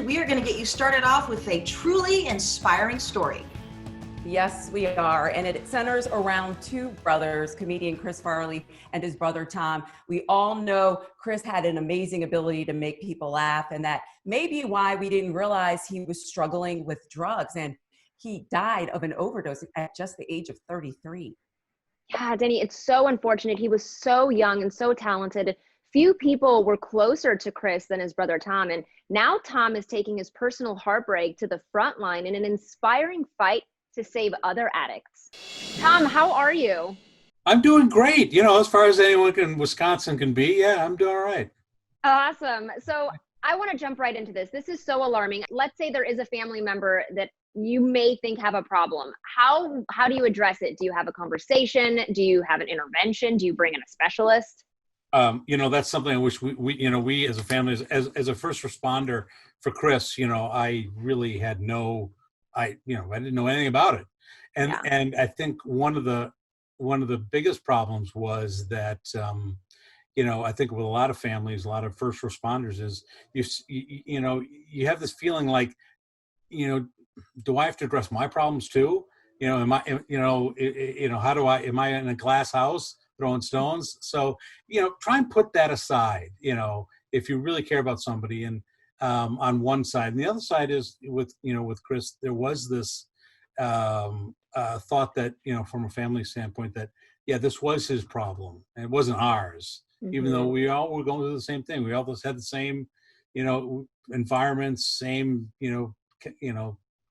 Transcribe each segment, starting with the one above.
We are going to get you started off with a truly inspiring story. Yes, we are. And it centers around two brothers, comedian Chris Farley and his brother Tom. We all know Chris had an amazing ability to make people laugh, and that may be why we didn't realize he was struggling with drugs. And he died of an overdose at just the age of 33. Yeah, Denny, it's so unfortunate. He was so young and so talented. Few people were closer to Chris than his brother Tom. And now Tom is taking his personal heartbreak to the front line in an inspiring fight to save other addicts. Tom, how are you? I'm doing great. You know, as far as anyone in Wisconsin can be. Yeah, I'm doing all right. Awesome. So I want to jump right into this. This is so alarming. Let's say there is a family member that you may think have a problem. How do you address it? Do you have a conversation? Do you have an intervention? Do you bring in a specialist? That's something I wish we as a family, as a first responder for Chris, I really had I didn't know anything about it. And I think one of the biggest problems was that, I think with a lot of families, a lot of first responders is, you have this feeling like, do I have to address my problems too? Am I am I in a glass house throwing stones? So, try and put that aside, if you really care about somebody, and on one side. And the other side is with Chris, there was this thought that, from a family standpoint that, this was his problem and it wasn't ours, even though we all were going through the same thing. We all just had the same, environments, same,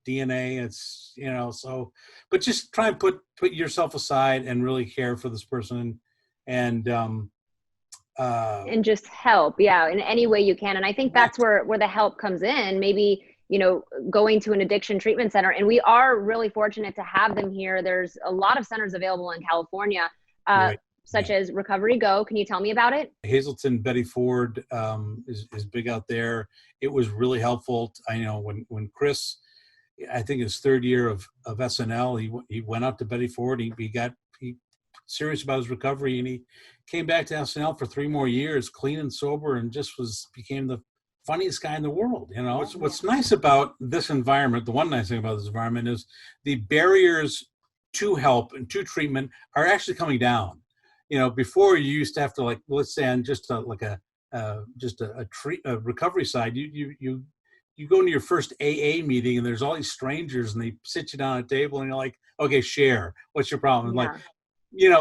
DNA. It's, so, but just try and put yourself aside and really care for this person and just help. Yeah. In any way you can. And I think that's where the help comes in. Maybe, going to an addiction treatment center. And we are really fortunate to have them here. There's a lot of centers available in California, such as Recovery Go. Can you tell me about it? Hazleton, Betty Ford is big out there. It was really helpful. I know when Chris, I think his third year of SNL, he went out to Betty Ford. He got serious about his recovery, and he came back to SNL for 3 more years, clean and sober, and just became the funniest guy in the world. What's nice about this environment, the one nice thing about this environment is the barriers to help and to treatment are actually coming down. Before you used to have to, like, let's say on just a recovery side, you go into your first AA meeting and there's all these strangers and they sit you down at a table and you're like, okay, share. What's your problem? Yeah. Like,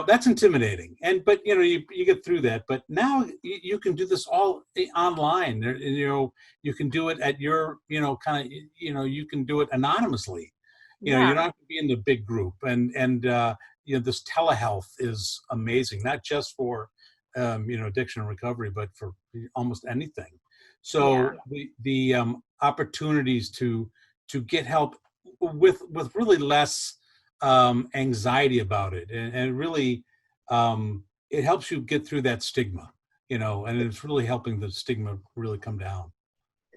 that's intimidating. But you get through that. But now you can do this all online. You can do it at your, you can do it anonymously. You don't have to be in the big group. And this telehealth is amazing, not just for, addiction and recovery, but for almost anything. So the opportunities to get help with really less anxiety about it, and really it helps you get through that stigma, and it's really helping the stigma really come down.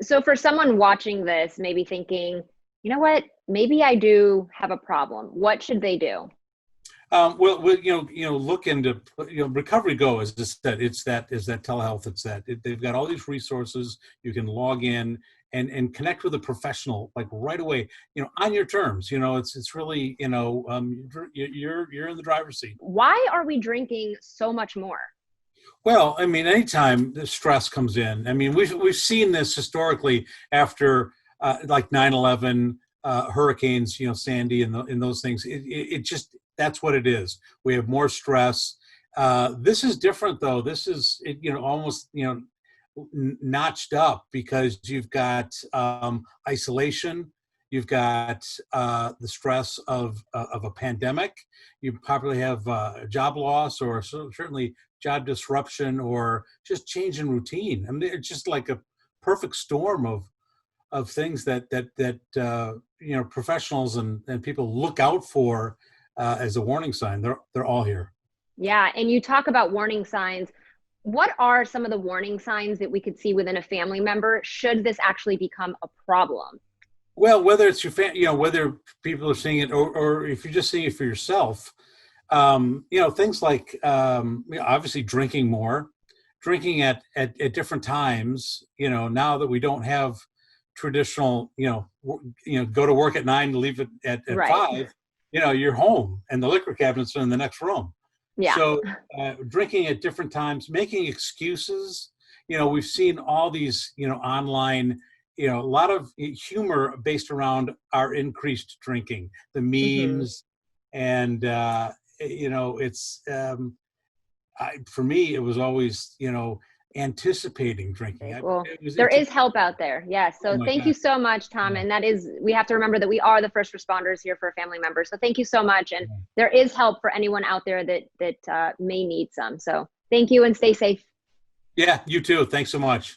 So for someone watching this, maybe thinking, you know what, maybe I do have a problem, what should they do? Look into, Recovery Go, as I said, is that telehealth. They've got all these resources. You can log in and connect with a professional, like, right away, on your terms. It's really, you're in the driver's seat. Why are we drinking so much more? Well, I mean, anytime the stress comes in, I mean, we've seen this historically after like 9/11, hurricanes, Sandy and those things. It just, that's what it is. We have more stress. This is different, though. This is, almost, notched up, because you've got isolation. You've got the stress of a pandemic. You probably have job loss, or certainly job disruption, or just change in routine. I mean, it's just like a perfect storm of things that professionals and people look out for as a warning sign. They're all here. Yeah, and you talk about warning signs. What are some of the warning signs that we could see within a family member should this actually become a problem? Well, whether it's your whether people are seeing it, or if you're just seeing it for yourself, things like obviously drinking more, drinking at different times. Now that we don't have traditional, go to work at 9, leave it at Right. 5, you're home and the liquor cabinets are in the next room. Yeah. So drinking at different times, making excuses, we've seen all these, online, a lot of humor based around our increased drinking, the memes, and, it's, for me, it was always, anticipating drinking. Well, there is help out there. Yes. So thank you so much, Tom. Yeah. And we have to remember that we are the first responders here for family members. So thank you so much. And there is help for anyone out there that may need some. So thank you and stay safe. Yeah, you too. Thanks so much.